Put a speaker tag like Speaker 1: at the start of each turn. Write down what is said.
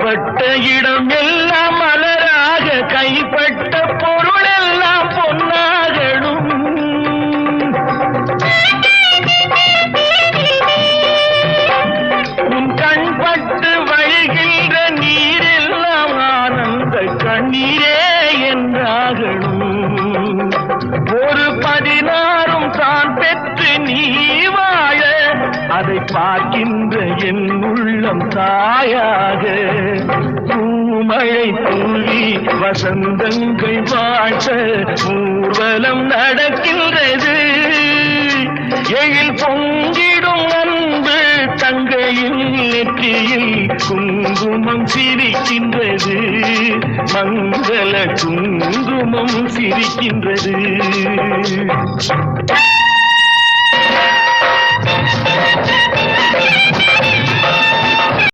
Speaker 1: கால்பட்ட இடம் எல்லாம் மலராக கைப்பட்ட பொருள் எல்லாம் பொன்னாகணும். உன் கண்பட்டு வழிகின்ற நீரெல்லாம் ஆனந்த கண்ணீரே என்றாகணும். ஒரு 16 தான் பெற்று நீ வாழ அதை பார்க்கின்ற என் உள்ளம் தாயாக. பூமழை தூவி வசந்தங்கள் வாழ்த்த ஊர்வலம் நடக்கின்றது. எழில் பொங்கிடும் அன்பு தங்கையில் நெற்றியில் குங்குமம் சிரிக்கின்றது. மங்கள குங்குமம் சிரிக்கின்றது.